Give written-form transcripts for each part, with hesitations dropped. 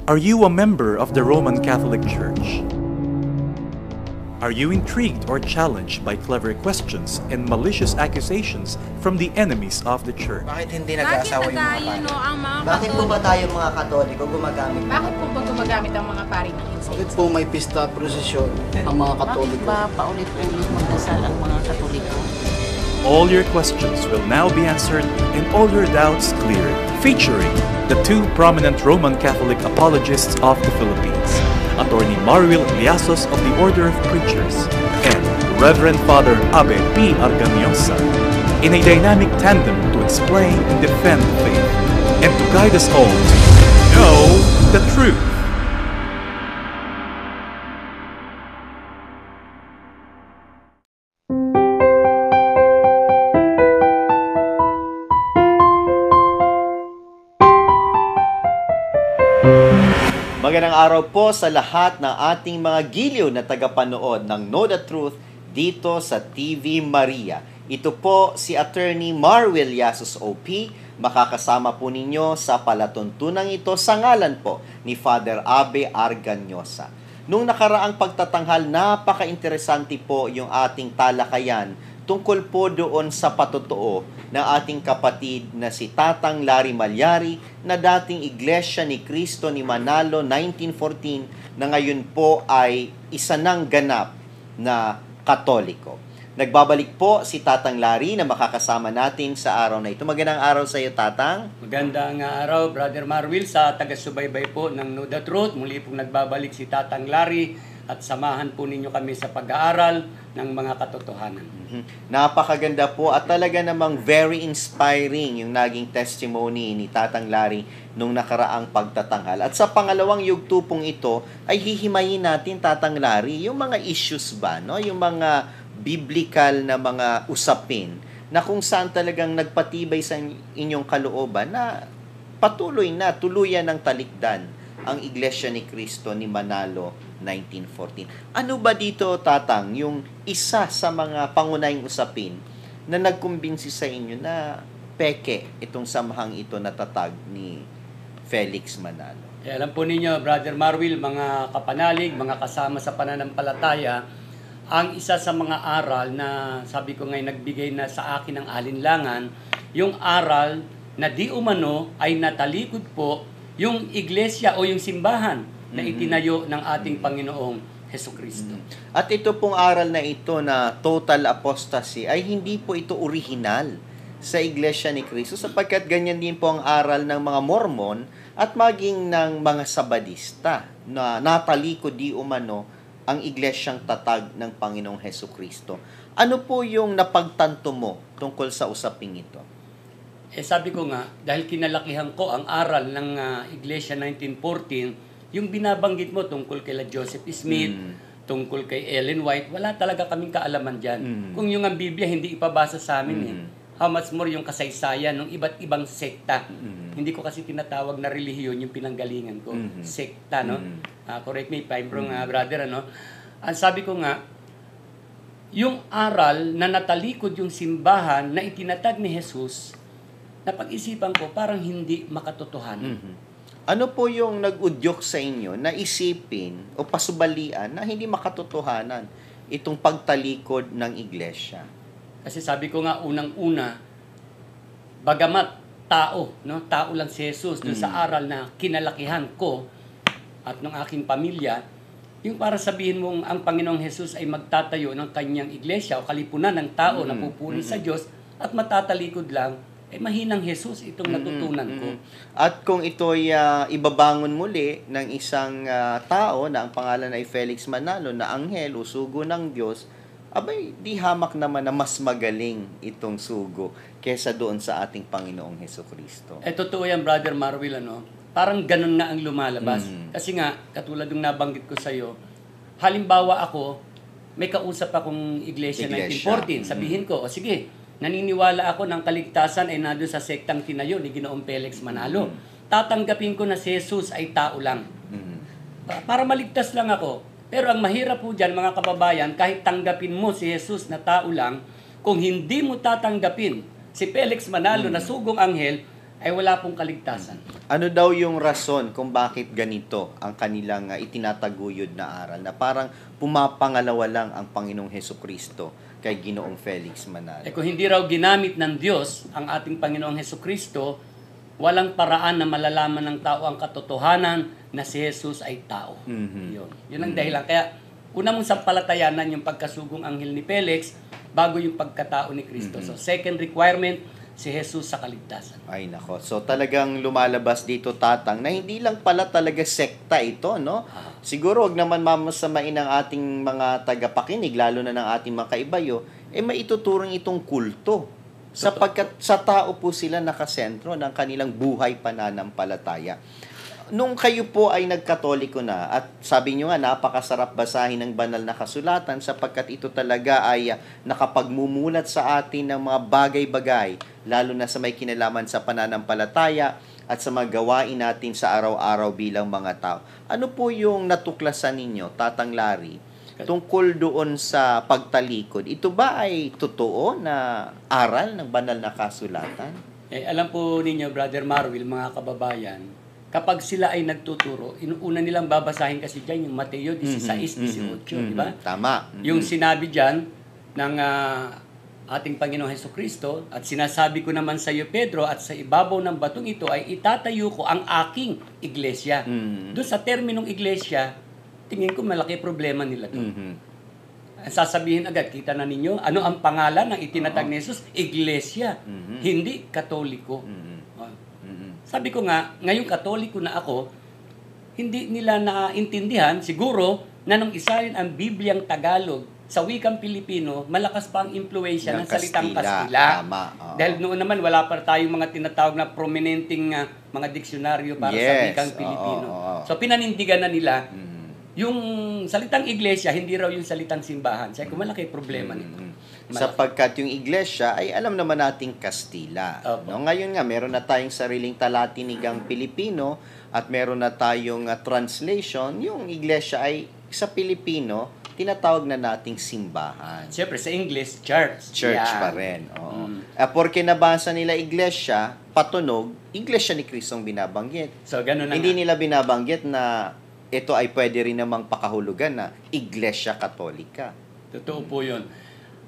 Are you a member of the Roman Catholic Church? Are you intrigued or challenged by clever questions and malicious accusations from the enemies of the Church? Bakit hindi nag-aasawa yung mga pari? Ang mga Bakit po ba tayo mga Katoliko gumagamit? Bakit po ba gumagamit ang mga pari ng Bakit incense? po may pista prosesyon ang mga Bakit Katoliko? ba paulit-ulit magdasal ang mga Katoliko? All your questions will now be answered and all your doubts cleared. Featuring the two prominent Roman Catholic apologists of the Philippines, Attorney Marwil Liasos of the Order of Preachers and Reverend Father Abe P. Arganiosa, in a dynamic tandem to explain and defend faith and to guide us all to know the truth. Magandang araw po sa lahat ng ating mga giliw na tagapanood ng Know the Truth dito sa TV Maria. Ito po si Attorney Marwil Liasos OP. Makakasama po ninyo sa palatuntunang ito sa ngalan po ni Father Abe Arganiosa. Nung nakaraang pagtatanghal, napaka-interesante po yung ating talakayan tungkol po doon sa patotoo ng ating kapatid na si Tatang Larry Malyari na dating Iglesia ni Cristo ni Manalo 1914 na ngayon po ay isa ng ganap na Katoliko. Nagbabalik po si Tatang Larry na makakasama natin sa araw na ito. Magandang araw sa iyo, Tatang. Magandang araw, Brother Marwil, sa taga-subaybay po ng Know the Truth. Muli pong nagbabalik si Tatang Larry at samahan po ninyo kami sa pag-aaral ng mga katotohanan. Napakaganda po at talaga namang very inspiring yung naging testimony ni Tatang Larry nung nakaraang pagtatanghal. At sa pangalawang yugto pong ito ay hihimayin natin, Tatang Larry, yung mga issues ba, no? Yung mga biblical na mga usapin na kung saan talagang nagpatibay sa inyong kalooban na patuloy na tuluyan ng talikdan ang Iglesia ni Cristo ni Manalo 1914. Ano ba dito, Tatang, yung isa sa mga pangunahing usapin na nagkumbinsi sa inyo na peke itong samahang ito na tatag ni Felix Manalo? Alam po ninyo, Brother Marwil, mga kapanalig, mga kasama sa pananampalataya, ang isa sa mga aral na sabi ko ngayon nagbigay na sa akin ng alinlangan, yung aral na di umano ay natalikod po yung iglesia o yung simbahan na itinayo ng ating Panginoong Hesukristo. At ito pong aral na ito na total apostasy ay hindi po ito original sa Iglesia ni Cristo sapagkat ganyan din po ang aral ng mga Mormon at maging ng mga Sabadista na natalikod di umano ang iglesyang tatag ng Panginoong Hesukristo. Ano po yung napagtanto mo tungkol sa usaping ito? Sabi ko nga, dahil kinalakihan ko ang aral ng Iglesia 1914, yung binabanggit mo tungkol kay Joseph Smith, tungkol kay Ellen White, wala talaga kaming kaalaman dyan. Kung yung ang Biblia hindi ipabasa sa amin how much more yung kasaysayan ng iba't ibang sekta. Hindi ko kasi tinatawag na relihiyon yung pinanggalingan ko. Sekta, no? Correct me if I'm wrong, brother, ano? Ang sabi ko nga, yung aral na natalikod yung simbahan na itinatag ni Jesus, napag-isipan ko parang hindi makatotohanan. Ano po yung nag-udyok sa inyo na isipin o pasubalian na hindi makatotohanan itong pagtalikod ng iglesia? Kasi sabi ko nga unang-una, bagamat tao, no? Tao lang si Jesus dun sa aral na kinalakihan ko at ng aking pamilya, yung para sabihin mong ang Panginoong Jesus ay magtatayo ng kanyang iglesia o kalipunan ng tao na pupuri sa Diyos at matatalikod lang, mahinang Jesus itong natutunan ko. At kung ito'y ibabangon muli ng isang tao na ang pangalan ay Felix Manalo na anghel o sugo ng Diyos, abay, di hamak naman na mas magaling itong sugo kesa doon sa ating Panginoong Hesukristo. Totoo yan, Brother Marwil, ano? Parang ganun nga ang lumalabas. Kasi nga, katulad ng nabanggit ko sa'yo, halimbawa ako, may kausap akong Iglesia 1914. Sabihin ko, o sige, naniniwala ako ng kaligtasan ay nandun sa sektang tinayo ni Ginoong Felix Manalo. Tatanggapin ko na si Jesus ay tao lang. Para maligtas lang ako. Pero ang mahirap po dyan, mga kababayan, kahit tanggapin mo si Jesus na tao lang, kung hindi mo tatanggapin si Felix Manalo na sugong anghel, ay wala pong kaligtasan. Ano daw yung rason kung bakit ganito ang kanilang itinataguyod na aral na parang pumapangalawa lang ang Panginoong Hesukristo kay Ginoong Felix Manalo? Kung hindi raw ginamit ng Diyos ang ating Panginoong Hesukristo, walang paraan na malalaman ng tao ang katotohanan na si Jesus ay tao. Yun ang dahilan. Kaya una mong sampalatayanan yung pagkasugong anghel ni Felix bago yung pagkatao ni Kristo. So second requirement, si Jesus sa kaligtasan. Ay nako. So talagang lumalabas dito, Tatang, na hindi lang pala talaga sekta ito, no? Siguro wag naman mamasamain ang ating mga tagapakinig, lalo na ng ating mga kaibayo, maituturing itong kulto. Sapagkat sa tao po sila nakasentro ng kanilang buhay pananampalataya. Nung kayo po ay nagkatoliko na, at sabi nyo nga, napakasarap basahin ng banal na kasulatan sapagkat ito talaga ay nakapagmumulat sa atin ng mga bagay-bagay, lalo na sa may kinalaman sa pananampalataya at sa mga gawain natin sa araw-araw bilang mga tao. Ano po yung natuklasan ninyo, Tatang Larry, tungkol doon sa pagtalikod? Ito ba ay totoo na aral ng banal na kasulatan? Alam po ninyo, Brother Marwil, mga kababayan, kapag sila ay nagtuturo, inuuna nilang babasahin kasi dyan yung Mateo 16-18, di ba? Tama. Yung sinabi dyan ng ating Panginoong Hesukristo, at sinasabi ko naman sa iyo, Pedro, at sa ibabaw ng batong ito ay itatayo ko ang aking iglesia. Doon sa terminong iglesia, tingin ko malaki problema nila doon. Sasabihin agad, kita na ninyo, ano ang pangalan ng itinatag ni Jesus? Iglesia, hindi Katoliko. Sabi ko nga, ngayong Katoliko na ako, hindi nila naintindihan, siguro, na nung isahin ang Bibliang Tagalog sa wikang Pilipino, malakas pa ang impluwensya ng salitang Kastila. Dahil noon naman, wala pa tayong mga tinatawag na prominenteng mga diksyonaryo para sa wikang Pilipino. So, pinanindigan na nila, yung salitang iglesia, hindi raw yung salitang simbahan. Sabi ko, malaki problema nito. Sapagkat yung iglesia ay alam naman nating Kastila. No? Ngayon nga, meron na tayong sariling talatinigang Pilipino at meron na tayong translation. Yung iglesia ay sa Pilipino, tinatawag na nating simbahan. Siyempre, sa English, church. Church pa rin. Porque nabasa nila iglesia, patunog, iglesia ni Kristong binabanggit. So, ganun na Hindi nga. nila binabanggit na ito ay pwede rin namang pakahulugan na iglesia katolika. Totoo po yun.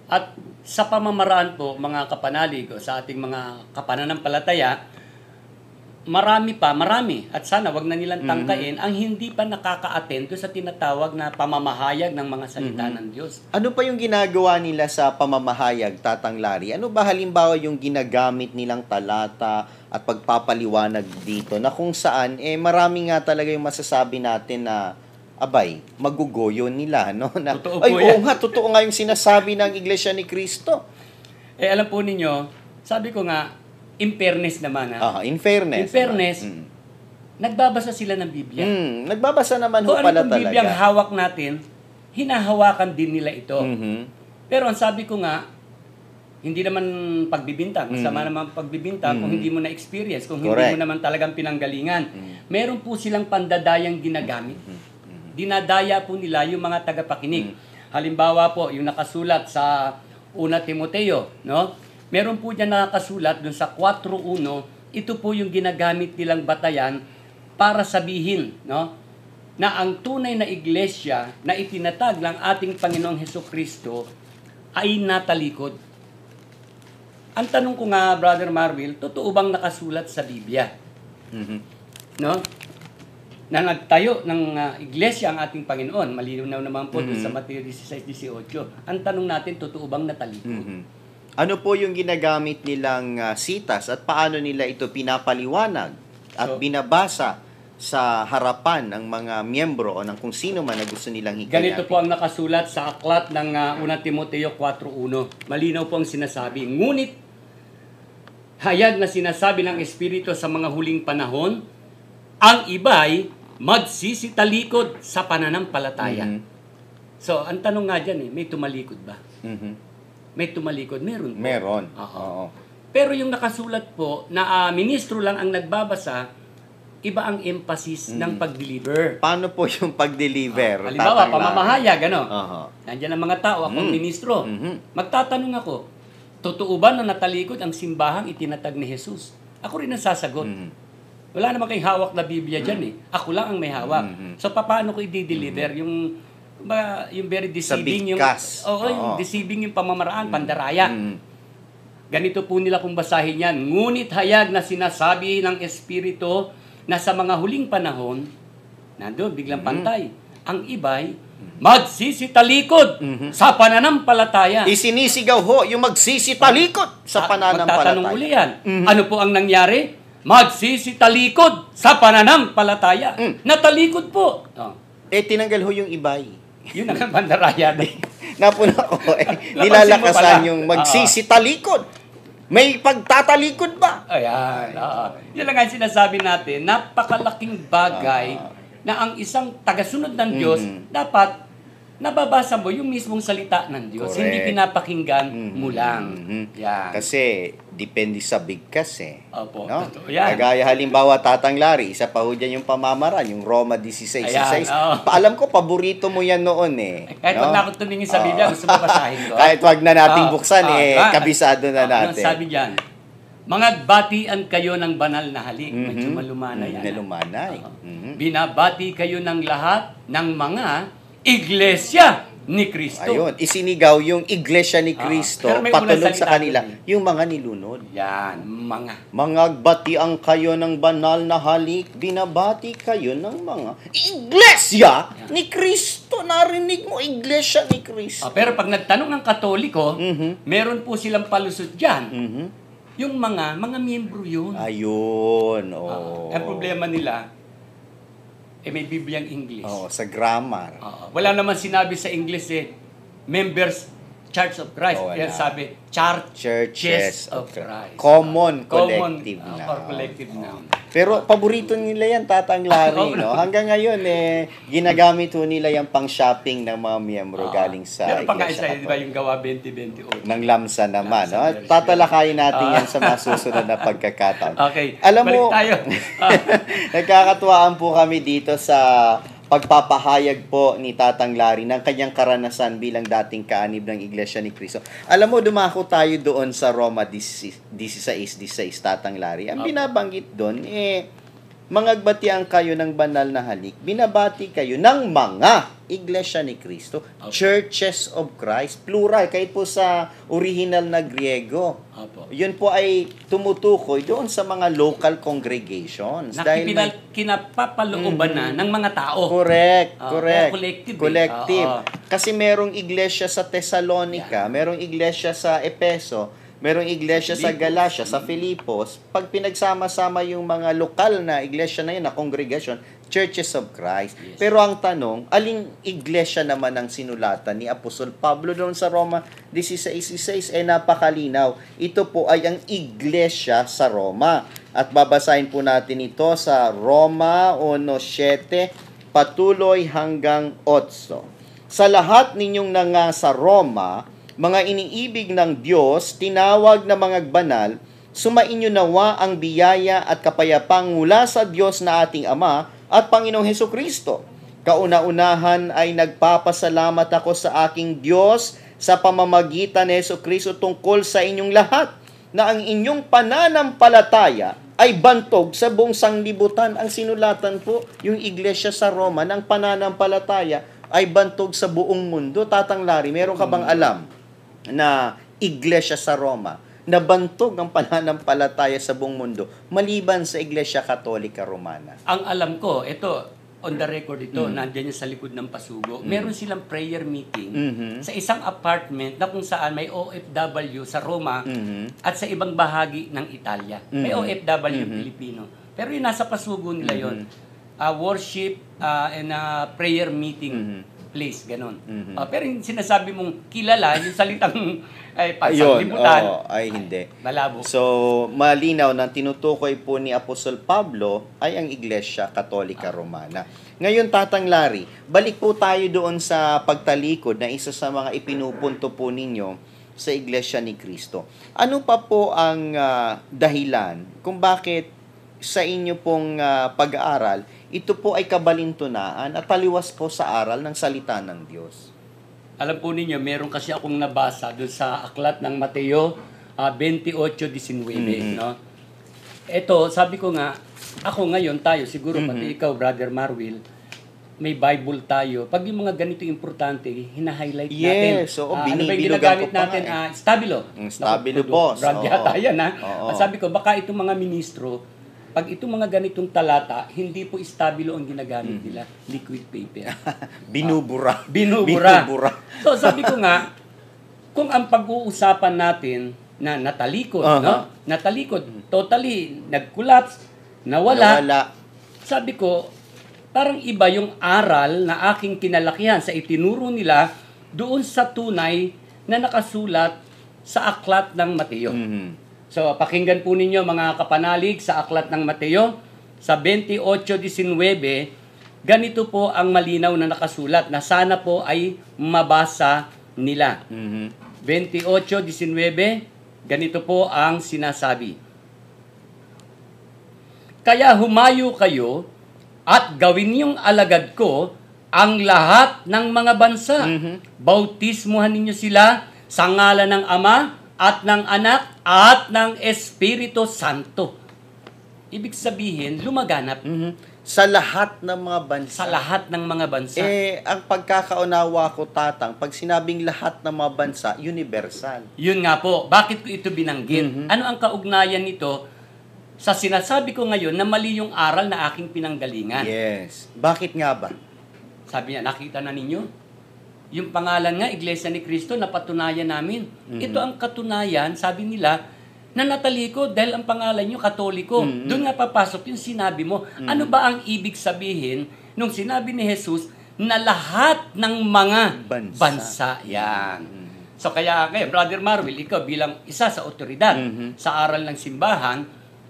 At sa pamamaraan po, mga kapanalig, o sa ating mga kapananampalataya, marami, at sana wag na nilang tangkain, ang hindi pa nakaka-attend sa tinatawag na pamamahayag ng mga salita ng Diyos. Ano pa yung ginagawa nila sa pamamahayag, Tatang Larry? Ano ba halimbawa yung ginagamit nilang talata at pagpapaliwanag dito na kung saan, marami nga talaga yung masasabi natin na abay, magugoyo nila, no? Na, Totoo ay, po oo yan. nga, totoo nga yung sinasabi ng Iglesia ni Cristo. Alam po ninyo, sabi ko nga, in fairness naman. In fairness. In fairness, nagbabasa sila ng Biblia. Nagbabasa naman ho Kung pala ano yung Bibliang talaga. hawak natin, hinahawakan din nila ito. Pero ang sabi ko nga, hindi naman pagbibintang. Masama naman pagbibintang kung hindi mo na-experience, kung hindi mo naman talagang pinanggalingan. Meron po silang pandadayang ginagamit. Dinadaya po nila yung mga tagapakinig. Halimbawa po, yung nakasulat sa 1 Timoteo, no? Meron po diyan nakasulat dun sa 4:1, ito po yung ginagamit nilang batayan para sabihin, no, na ang tunay na iglesia na itinatag ng ating Panginoong Hesukristo ay natalikod. Ang tanong ko nga, Brother Marwil, totoo bang nakasulat sa Biblia? No? Na nagtayo ng iglesia ang ating Panginoon. Malinaw naman po sa Mateo 16-18. Ang tanong natin, totoo bang natalikod? Ano po yung ginagamit nilang sitas at paano nila ito pinapaliwanag at binabasa sa harapan ng mga miyembro o ng kung sino man na gusto nilang hikayatin? Ganito po ang nakasulat sa aklat ng 1 Timoteo 4:1. Malinaw po ang sinasabi. Ngunit, hayag na sinasabi ng Espiritu sa mga huling panahon, ang iba'y magsisitalikod sa pananampalataya. So, ang tanong nga dyan, may tumalikod ba? May tumalikod? Meron po. Meron. Oo. Pero yung nakasulat po na ministro lang ang nagbabasa, iba ang emphasis ng pag-deliver. Paano po yung pag-deliver? Halimbawa, Tatang pamamahayag, ano? Larry? Nandiyan ang mga tao, akong ministro. Magtatanong ako, totoo ba na natalikod ang simbahang itinatag ni Jesus? Ako rin ang sasagot. Wala naman kayong hawak na Biblia dyan eh. Ako lang ang may hawak. So, paano ko i-deliver yung very deceiving yung bigkas. yung deceiving yung pamamaraan, pandaraya. Ganito po nila kung basahin yan. Ngunit hayag na sinasabi ng Espiritu na sa mga huling panahon, nandun, biglang pantay, ang iba'y magsisitalikod sa pananampalataya. Isinisigaw ho yung magsisitalikod sa pananampalataya. Magtatanong uli yan. Ano po ang nangyari? Magsisitalikod sa pananampalataya. Natalikod po. Tinanggal ho yung ibay. Yun ang pandaraya. Napuna ko, nilalakasan yung magsisitalikod. May pagtatalikod ba? Ayan. Yun lang ang sinasabi natin. Napakalaking bagay na ang isang tagasunod ng Diyos dapat nababasa mo yung mismong salita ng Diyos. Correct. Hindi pinapakinggan mo lang. Yan. Kasi depende sa bigkas eh. Opo. No? Totoo yan. Kagaya halimbawa Tatang Larry, isa pa ho dyan yung pamamaraan, yung Roma 16:16. Ayan, Alam ko, paborito mo yan noon eh. Kahit wag na ako tumingin sa Biblia, gusto mo basahin ko. Kahit wag na nating buksan kabisado na Ang natin. sabi diyan, Mangagbatian kayo ng banal na halik. Medyo malumana yan. Nalumanay. Binabati kayo ng lahat ng mga iglesia ni Kristo. Ayun, isinigaw yung iglesia ni Kristo pero may unang patulog salita sa kanila, dun yung mga nilunod. Yan, mga. Mangagbatian kayo ng banal na halik, binabati kayo ng mga iglesia ni Kristo. Narinig mo, iglesia ni Kristo. Pero pag nagtanong ng Katoliko, meron po silang palusot dyan. Yung mga miyembro yun. Ayun, Ang problema nila, may Bibliang English. sa grammar. Wala naman sinabi sa English members Church of Christ. Wala. Kaya sabi, Churches of Christ. Common, collective or noun. collective noun. Pero paborito nila yan, Tatang Larry, no? Hanggang ngayon, ginagamit ho nila yung pang-shopping ng mga miyembro galing sa Pero pang Iglesia di ba yung gawa 2028? ng lamsa naman, no? Lamsa version. Tatalakayin natin yan sa mga susunod na pagkakataon. Okay, Alam balik mo, tayo. nagkakatuwaan po kami dito sa pagpapahayag po ni Tatang Larry ng kanyang karanasan bilang dating kaanib ng Iglesia ni Cristo. Alam mo, dumako tayo doon sa Roma 16:16, Tatang Larry. Ang binabanggit doon, mangagbatian kayo ng banal na halik, binabati kayo ng mga Iglesia ni Cristo, Churches of Christ, plural, kahit po sa original na Griego. Yun po ay tumutukoy doon sa mga local congregations. Kinapapalooban na ng mga tao. Correct. Collective. Kasi merong iglesia sa Thessalonica, merong iglesia sa Efeso, merong iglesia sa Galacia, sa Filipos. Pag pinagsama-sama yung mga lokal na iglesia na yun, na congregation, Churches of Christ. Yes. Pero ang tanong, aling iglesia naman ang sinulatan ni Apostol Pablo doon sa Roma 16:16? Napakalinaw. Ito po ay ang iglesia sa Roma. At babasahin po natin ito sa Roma 1:7, patuloy hanggang 8. Sa lahat ninyong sa Roma, mga iniibig ng Diyos, tinawag na mga banal, sumainyo nawa ang biyaya at kapayapang mula sa Diyos na ating Ama at Panginoong Hesukristo. Kauna-unahan ay nagpapasalamat ako sa aking Diyos sa pamamagitan ni Hesukristo tungkol sa inyong lahat, na ang inyong pananampalataya ay bantog sa buong sanglibutan. Ang sinulatan po, yung iglesia sa Roma, ng pananampalataya ay bantog sa buong mundo. Tatang Larry, meron ka bang alam na iglesia sa Roma na bantog ang pananampalataya sa buong mundo maliban sa Iglesia Katolika Romana? Ang alam ko, ito, on the record ito, nandiyan yung sa likod ng pasugo, meron silang prayer meeting sa isang apartment na kung saan may OFW sa Roma at sa ibang bahagi ng Italia. May OFW Pilipino. Pero yung nasa pasugo nila yon, worship and prayer meeting place, ganon. Pero yung sinasabi mong kilala, yung salitang pansanglibutan, ay hindi. malabo. So, malinaw na tinutukoy po ni Apostol Pablo ay ang Iglesia Katolika Romana. Ngayon, Tatang Larry, balik po tayo doon sa pagtalikod na isa sa mga ipinupunto po ninyo sa Iglesia ni Cristo. Ano pa po ang dahilan kung bakit sa inyo pong pag-aaral, ito po ay kabalintunaan at taliwas po sa aral ng salita ng Diyos? Alam po ninyo, meron kasi akong nabasa doon sa aklat ng Mateo 28:19, no? Ito, sabi ko nga, ako ngayon tayo, siguro pati ikaw, Brother Marwil, may Bible tayo. Pag yung mga ganito importante, hina-highlight natin. Yes, oo, ano ba yung binibilugan ginagamit ko pa natin? nga Stabilo. Stabilo, boss. Brand Oo. yata yan, ha? Oo. At sabi ko, baka itong mga ministro, pag itong mga ganitong talata, hindi po stabilo ang ginagamit nila. Liquid paper. Binubura. Binubura. So sabi ko nga, kung ang pag-uusapan natin na natalikod, no? Natalikod, totally nag-collapse, nawala. Sabi ko, parang iba yung aral na aking kinalakihan sa itinuro nila doon sa tunay na nakasulat sa aklat ng Mateo. So, pakinggan po ninyo mga kapanalig sa aklat ng Mateo sa 28:19, ganito po ang malinaw na nakasulat na sana po ay mabasa nila. 28:19, ganito po ang sinasabi. Kaya humayo kayo at gawin niyong alagad ko ang lahat ng mga bansa. Bautismuhan ninyo sila sa ngalan ng Ama at ng Anak at ng Espiritu Santo. Ibig sabihin, lumaganap Sa lahat ng mga bansa. sa lahat ng mga bansa. Ang pagkakaunawa ko, Tatang, pag sinabing lahat ng mga bansa, universal. Yun nga po, bakit ko ito binanggit? Ano ang kaugnayan nito sa sinasabi ko ngayon na mali yung aral na aking pinanggalingan? Yes. Bakit nga ba? Sabi niya, nakita na ninyo? Yung pangalan nga, Iglesia ni Cristo, napatunayan namin. Ito ang katunayan, sabi nila, na natalikod dahil ang pangalan nyo, Katoliko. Doon nga papasok yung sinabi mo. Ano ba ang ibig sabihin nung sinabi ni Jesus na lahat ng mga bansa yan? So kaya, Brother Marwil, ikaw bilang isa sa otoridad sa aral ng simbahan,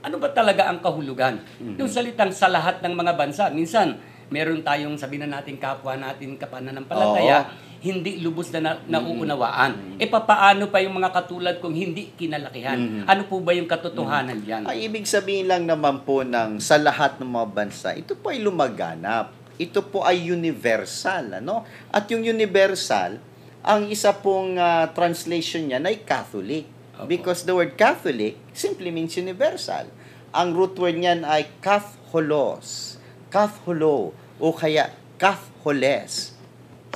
ano ba talaga ang kahulugan? Yung salitang sa lahat ng mga bansa. Minsan, meron tayong sabihin na natin kapwa natin kapananampalataya, hindi lubos na nauunawaan. Papaano pa yung mga katulad kung hindi kinalakihan? Ano po ba yung katotohanan yan? Ay, ibig sabihin lang naman po ng sa lahat ng mga bansa, ito po ay lumaganap. Ito po ay universal. Ano? At yung universal, ang isa pong translation niya ay Catholic. Because the word Catholic simply means universal. Ang root word niyan ay katholos, katholo, o kaya katholes.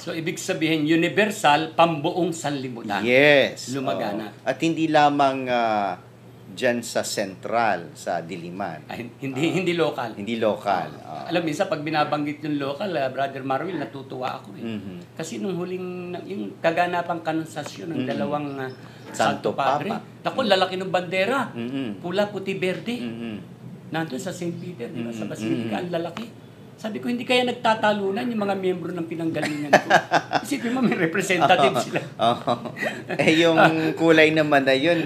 So, ibig sabihin, universal, pambuong sanlibutan. Yes. Lumagana. At hindi lamang dyan sa central, sa Diliman. Ay, hindi local. Hindi local. Alam, minsan pag binabanggit yung local, Brother Marwil, natutuwa ako. Kasi nung huling, yung kaganapang kanunsasyon ng dalawang Santo Padre, naku, lalaki ng bandera. Pula, puti, berde. Nandun sa St. Peter, di ba? Sa Basilica, ang lalaki. Sabi ko, hindi kaya nagtatalunan yung mga miyembro ng pinanggalingan ko. Isipin mo, may representative sila. Yung kulay naman na yun,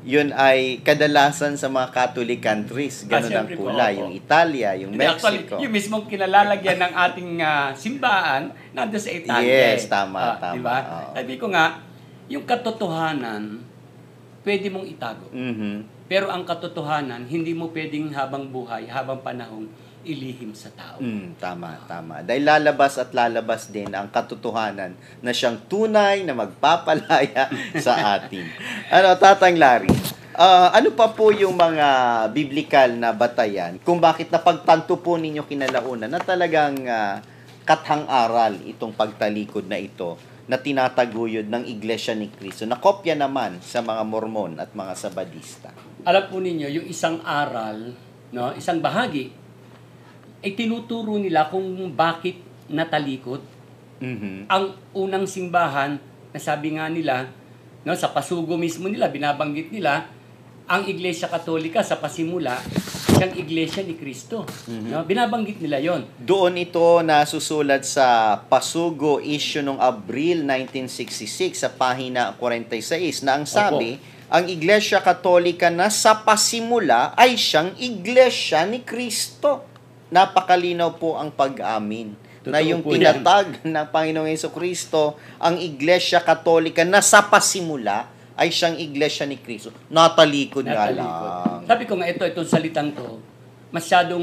yun ay kadalasan sa mga Catholic countries. Ganun ang kulay. Yung Italia, yung Mexico. Actually, yung mismong kinalalagyan ng ating simbahan, nandun sa Italia. Yes, tama. Diba? Sabi ko nga, yung katotohanan, pwede mong itago. Pero ang katotohanan, hindi mo pwedeng habang buhay, habang panahon, ilihim sa tao. Tama. Dahil lalabas at lalabas din ang katotohanan na siyang tunay na magpapalaya sa atin. Tatang Larry, ano pa po yung mga biblical na batayan kung bakit napagtanto po ninyo kinalaunan na talagang kathang-aral itong pagtalikod na ito na tinataguyod ng Iglesia ni Cristo, na kopya naman sa mga Mormon at mga Sabadista? Alam po ninyo, yung isang aral, no, isang bahagi, ay tinuturo nila kung bakit natalikod. Ang unang simbahan, na sabi nga nila, no, sa pasugo mismo nila, binabanggit nila, ang Iglesia Katolika sa pasimula, siyang Iglesia ni Cristo. No? Binabanggit nila yon. Doon ito nasusulat sa Pasugo issue noong Abril 1966 sa pahina 46 na ang sabi, ang Iglesia Katolika na sa pasimula ay siyang Iglesia ni Cristo. Napakalinaw po ang pag-amin na yung tinatag ng Panginoong Jesucristo, ang Iglesia Katolika na sa pasimula ay siyang Iglesia ni Cristo. Natalikod nga lang. Sabi ko nga, itong salitang to, masyadong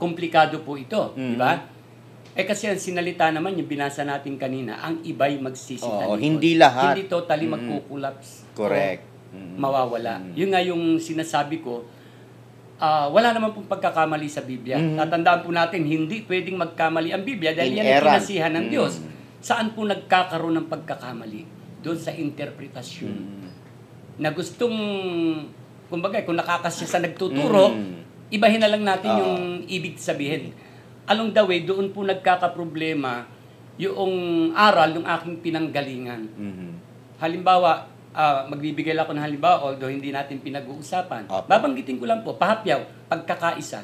komplikado po ito. Di ba? Kasi ang sinalita naman, yung binasa natin kanina, ang iba'y magsisitalikod. Hindi lahat. Hindi totally magkukulaps. Correct. Mawawala. Yun nga yung sinasabi ko, wala naman pong pagkakamali sa Biblia. Tatandaan po natin, hindi pwedeng magkamali ang Biblia dahil yan ang Inerrant. kinasihan ng Diyos. Saan po nagkakaroon ng pagkakamali? Doon sa interpretasyon. Na gustong, kumbaga, kung nakakasya sa nagtuturo, ibahin na lang natin yung ibig sabihin. Along the way, doon po nagkakaproblema yung aral ng aking pinanggalingan. Halimbawa, magbibigay lang ako ng halimbawa, although hindi natin pinag-uusapan. Babanggitin ko lang po, pahapyaw, pagkakaisa.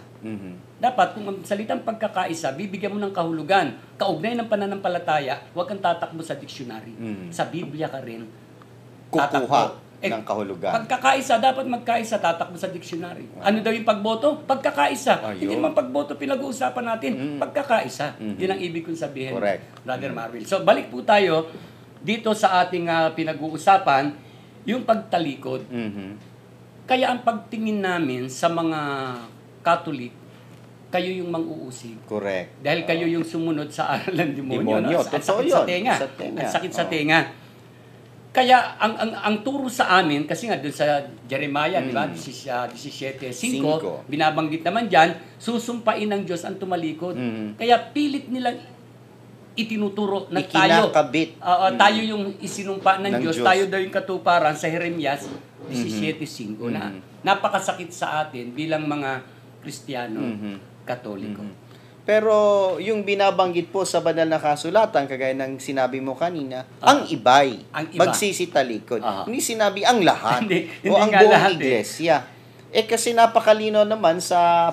Dapat, kung ang salitang pagkakaisa, bibigyan mo ng kahulugan, kaugnay ng pananampalataya, huwag kang tatakbo sa dictionary. Sa Biblia ka rin. Kukuha ng kahulugan. Pagkakaisa, dapat magkaisa, tatakbo sa dictionary. Ano daw yung pagboto? Pagkakaisa. Hindi naman pagboto pinag-uusapan natin. Pagkakaisa. Yun ang ibig kong sabihin, Correct. Brother Marvil. So, balik po tayo dito sa ating pinag-uusapan, yung pagtalikod. Kaya ang pagtingin namin sa mga Katolik, kayo yung mang-uusig. Correct. Dahil kayo yung sumunod sa aral ng demonyo. Demonyo. At Totoo sakit yun. sa tenga. Sa tenga. At sakit sa tenga. Kaya ang turo sa amin, kasi nga doon sa Jeremiah, di ba, 17:5, binabanggit naman dyan, susumpain ng Diyos ang tumalikod. Kaya pilit nilang itinuturo na Ikinakabit. tayo yung isinumpa ng Diyos, Diyos. tayo daw yung katuparan sa Jeremias 17:5 na napakasakit sa atin bilang mga Kristiyano, Katoliko. Pero yung binabanggit po sa banal na kasulatan, kagaya ng sinabi mo kanina, ang iba'y Ang iba. magsisitalikod. Hindi sinabi ang lahat Hindi o ang nga buong lahat, iglesia. Kasi napakalino naman sa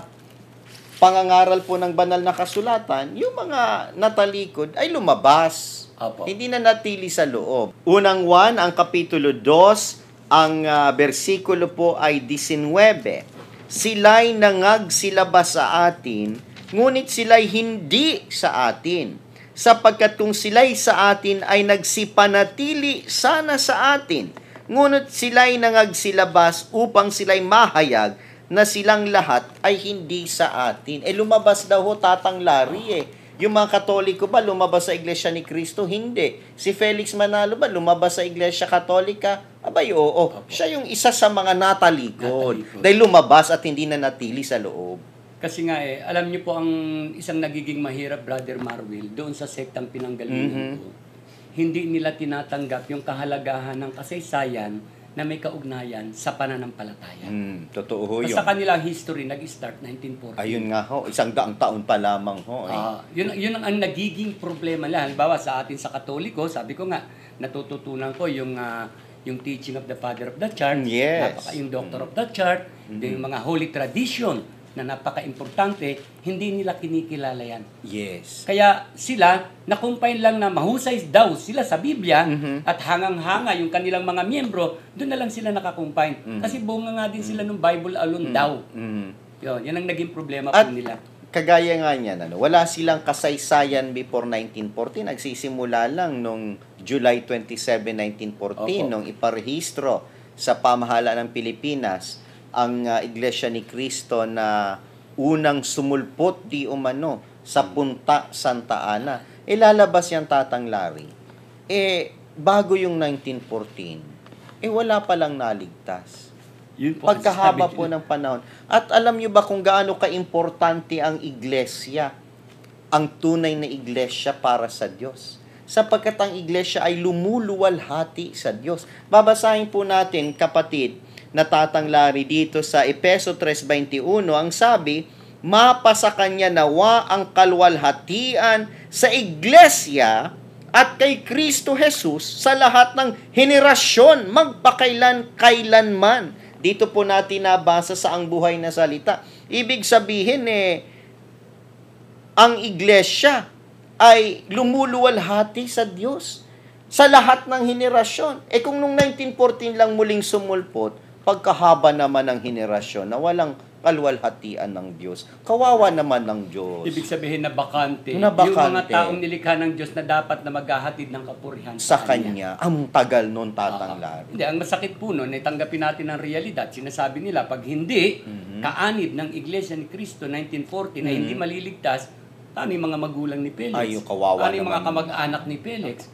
pangangaral po ng banal na kasulatan, yung mga natalikod ay lumabas. Opo. Hindi na natili sa loob. Unang 1, ang kapitulo 2, ang bersikulo po ay 19. Sila'y nangagsilabas sa atin, ngunit sila'y hindi sa atin. Sapagkat kung sila'y sa atin ay nagsipanatili sana sa atin, ngunit sila'y nangagsilabas upang sila'y mahayag na silang lahat ay hindi sa atin. Lumabas daw ho Tatang Larry Yung mga Katoliko ba lumabas sa Iglesia ni Cristo? Hindi. Si Felix Manalo ba lumabas sa Iglesia Katolika? Abay, oo. Siya yung isa sa mga natalikod. Dahil lumabas at hindi na natili sa loob. Kasi nga alam niyo po ang isang nagiging mahirap, Brother Marwil, doon sa sektang pinanggalingan ko, hindi nila tinatanggap yung kahalagahan ng kasaysayan na may kaugnayan sa pananampalataya. Totoo ho yun. Sa kanilang history, nag-start 1940. Ayun nga ho, 100 taon pa lamang ho. Yun ang nagiging problema lang. Halimbawa sa atin sa Katoliko, sabi ko nga, natututunan ko yung teaching of the Father of the Church, Yes. yung Doctor of the Church, yung mga holy tradition na napaka-importante, hindi nila kinikilala yan. Yes. Kaya sila, nakumpay lang na mahusay daw sila sa Biblia at hangang-hanga yung kanilang mga miyembro, doon na lang sila nakakumpay. Kasi bunga nga din sila ng Bible alone daw. Yan ang naging problema po nila. Kagaya nga niyan, wala silang kasaysayan before 1940. Nagsisimula lang nung July 27, 1914, nung iparehistro sa pamahalaan ng Pilipinas ang Iglesia ni Cristo na unang sumulpot di umano sa Punta Santa Ana. Lalabas yan, Tatang Larry. Bago yung 1914, wala palang naligtas. Yun po, Pagkahaba po ng panahon. At alam nyo ba kung gaano kaimportante ang iglesia, ang tunay na iglesia para sa Diyos? Sapagkat ang iglesia ay lumuluwalhati sa Diyos. Babasahin po natin, kapatid, na Tatang Larry dito sa Efeso 3:21, ang sabi, mapasa kanya nawa ang kalwalhatian sa iglesia at kay Kristo Jesus sa lahat ng henerasyon magpakailan-kailanman. Dito po natin nabasa sa ang buhay na salita. Ibig sabihin ang iglesia ay lumuluwalhati sa Diyos sa lahat ng henerasyon. Kung nung 1914 lang muling sumulpot, pagkahaba naman ng henerasyon na walang kalwalhatian ng Diyos. Kawawa naman ng Diyos. Ibig sabihin na bakante. Na bakante. Yung mga taong nilikha ng Diyos na dapat na maghahatid ng kapurihan Sa Kanya. Ang tagal nun, Tatang Larry. Hindi, ang masakit po nun, tanggapin natin ang realidad. Sinasabi nila, pag hindi kaanib ng Iglesia ni Cristo 1940 na hindi maliligtas, paano yung mga magulang ni Felix? Ay, yung kawawa paano yung mga naman. kamag-anak ni Felix?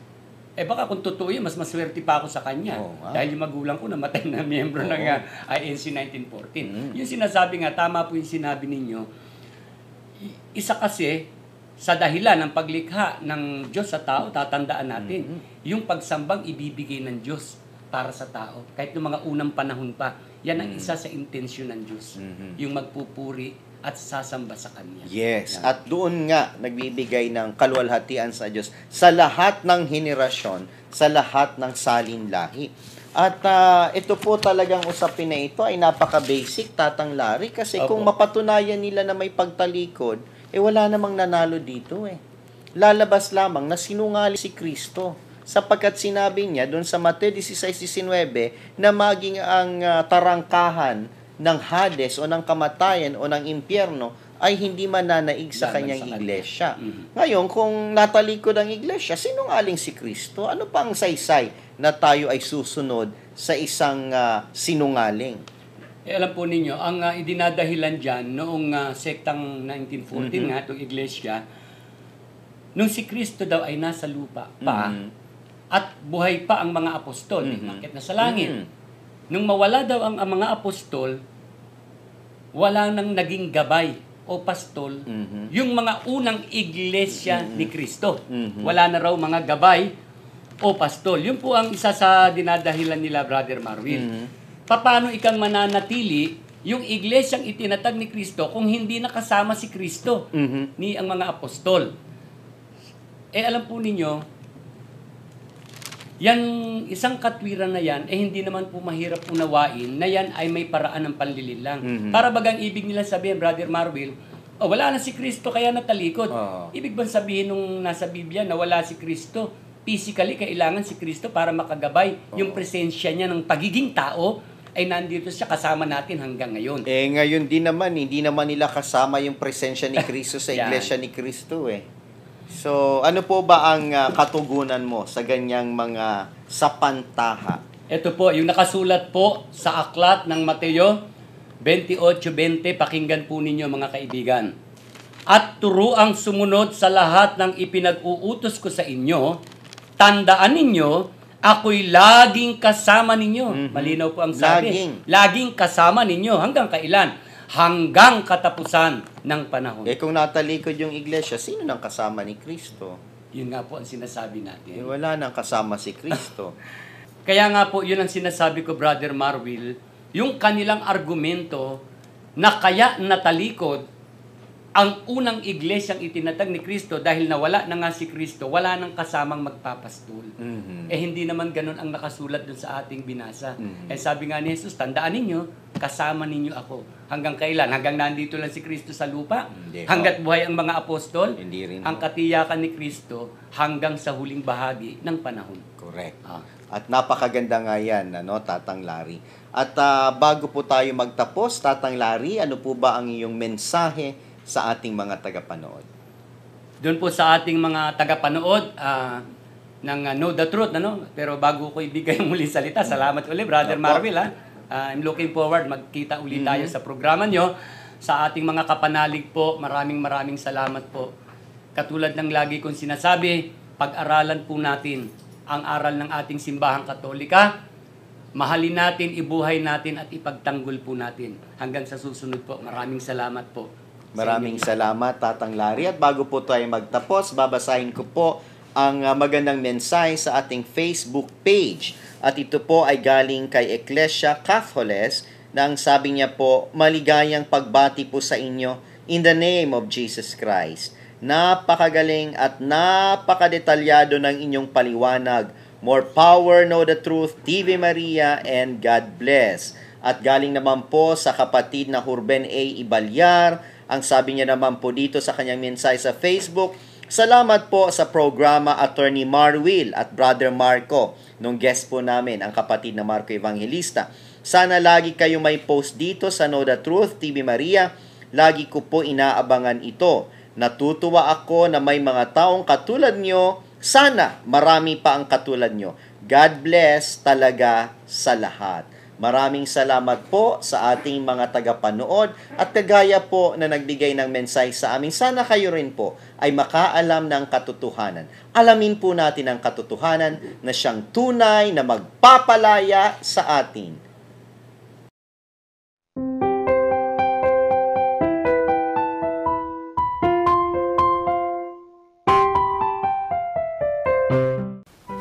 baka kung totoo yun, mas maswerte pa ako sa kanya. Dahil yung magulang ko namatay na miyembro ng INC 1914. Yung sinasabi nga, tama po yung sinabi ninyo, isa kasi sa dahilan ng paglikha ng Diyos sa tao, tatandaan natin, yung pagsambang ibibigay ng Diyos para sa tao. Kahit ng mga unang panahon pa, yan ang isa sa intensyon ng Diyos. Yung magpupuri at sasamba sa Kanya. Yes, Yan. at doon nga nagbibigay ng kaluwalhatian sa Diyos sa lahat ng henerasyon, sa lahat ng salinlahi. At ito po talagang usapin na ito ay napaka-basic, Tatang Larry, kasi kung mapatunayan nila na may pagtalikod, wala namang nanalo dito Lalabas lamang na sinungaling si Kristo. Sapagkat sinabi niya doon sa Mateo 16:19 na maging ang tarangkahan ng Hades o ng kamatayan o ng impyerno ay hindi mananaig sa kanyang iglesia. Ngayon, kung natalikod ang iglesia, sinungaling si Kristo, ano pang saysay na tayo ay susunod sa isang sinungaling? Alam po ninyo, ang idinadahilan dyan noong sektang 1914 nga itong iglesia, nung si Kristo daw ay nasa lupa pa at buhay pa ang mga apostol, umakyat na sa langit. Nung mawala daw ang mga apostol, wala nang naging gabay o pastol yung mga unang iglesia ni Kristo. Wala na raw mga gabay o pastol. Yun po ang isa sa dinadahilan nila, Brother Marvin. Paano ikang mananatili yung iglesyang itinatag ni Kristo kung hindi nakasama si Kristo ni ang mga apostol? Alam po ninyo, yan, isang katwiran na yan, hindi naman po mahirap unawain na yan ay may paraan ng panlililang. Para bagang ibig nila sabihin, Brother Marvil, wala na si Kristo kaya natalikod. Ibig bang sabihin nung nasa Biblia na wala si Kristo? Physically, kailangan si Kristo para makagabay yung presensya niya ng pagiging tao ay nandito siya kasama natin hanggang ngayon. Ngayon din naman, hindi naman nila kasama yung presensya ni Kristo sa iglesia ni Kristo So, ano po ba ang katugunan mo sa ganyang mga sapantaha? Ito po, yung nakasulat po sa aklat ng Mateo 28:20, pakinggan po ninyo mga kaibigan. At turuang sumunod sa lahat ng ipinag-uutos ko sa inyo, tandaan ninyo, ako'y laging kasama ninyo. Malinaw po ang sabi. Laging kasama ninyo. Hanggang kailan? Hanggang katapusan ng panahon. Kung natalikod yung iglesia, sino nang kasama ni Kristo? Yun nga po ang sinasabi natin. Wala nang kasama si Kristo. Kaya nga po, yun ang sinasabi ko, Brother Marvil, yung kanilang argumento na kaya natalikod ang unang iglesyang itinatag ni Kristo dahil nawala na nga si Kristo, wala nang kasamang magpapastol. Hindi naman ganun ang nakasulat dun sa ating binasa. Sabi nga ni Jesus, tandaan ninyo, kasama ninyo ako. Hanggang kailan? Hanggang nandito lang si Kristo sa lupa? Hanggat buhay ang mga apostol? Hindi rin. Ang katiyakan ni Kristo hanggang sa huling bahagi ng panahon. Correct. At napakaganda nga yan, Tatang Larry. At bago po tayo magtapos, Tatang Larry, ano po ba ang iyong mensahe sa ating mga tagapanood? Doon po sa ating mga tagapanood ng Know the Truth, pero bago ko ibigay ang muling salita, salamat ulit, Brother Marvil. I'm looking forward, magkita ulit tayo sa programa nyo. Sa ating mga kapanalig po, maraming salamat po. Katulad ng lagi kong sinasabi, pag-aralan po natin ang aral ng ating simbahang Katolika, mahalin natin, ibuhay natin at ipagtanggol po natin. Hanggang sa susunod po, maraming salamat po. Maraming salamat, Tatang Larry. At bago po tayo magtapos, babasahin ko po ang magandang mensahe sa ating Facebook page. At ito po ay galing kay Ecclesia Catholes na ang sabi niya po, maligayang pagbati po sa inyo in the name of Jesus Christ. Napakagaling at napakadetalyado ng inyong paliwanag. More power, Know the Truth, TV Maria, and God bless. At galing naman po sa kapatid na Hurben A. Ibalyar, ang sabi niya naman po dito sa kanyang mensahe sa Facebook, salamat po sa programa Attorney Marwil at Brother Marco, nung guest po namin, ang kapatid na Marco Evangelista. Sana lagi kayo may post dito sa Know the Truth, TV Maria. Lagi ko po inaabangan ito. Natutuwa ako na may mga taong katulad nyo. Sana marami pa ang katulad nyo. God bless talaga sa lahat. Maraming salamat po sa ating mga tagapanood at kagaya po na nagbigay ng mensahe sa amin. Sana kayo rin po ay makaalam ng katotohanan. Alamin po natin ang katotohanan na siyang tunay na magpapalaya sa atin.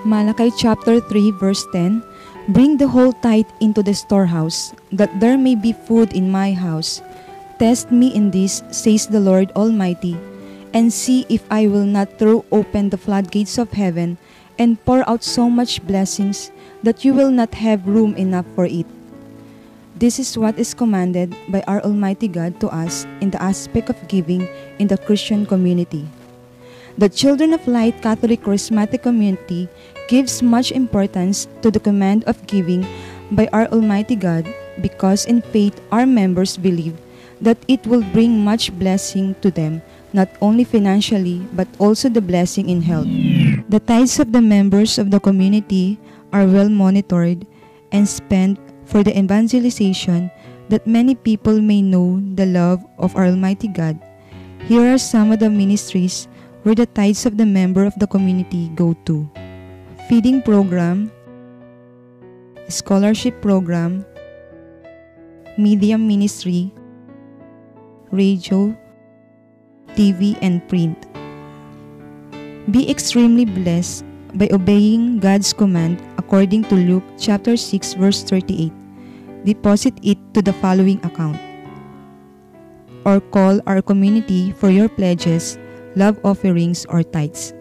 Malachi chapter 3 verse 10, Bring the whole tithe into the storehouse, that there may be food in my house. Test me in this, says the Lord Almighty, and see if I will not throw open the floodgates of heaven and pour out so much blessings that you will not have room enough for it. This is what is commanded by our Almighty God to us in the aspect of giving in the Christian community. The Children of Light Catholic Charismatic Community gives much importance to the command of giving by our Almighty God because in faith our members believe that it will bring much blessing to them, not only financially but also the blessing in health. The tithes of the members of the community are well monitored and spent for the evangelization that many people may know the love of our Almighty God. Here are some of the ministries where the tithes of the member of the community go to: feeding program, scholarship program, media ministry, radio, TV, and print. Be extremely blessed by obeying God's command according to Luke chapter 6 verse 38. Deposit it to the following account, or call our community for your pledges, love offerings, or tithes.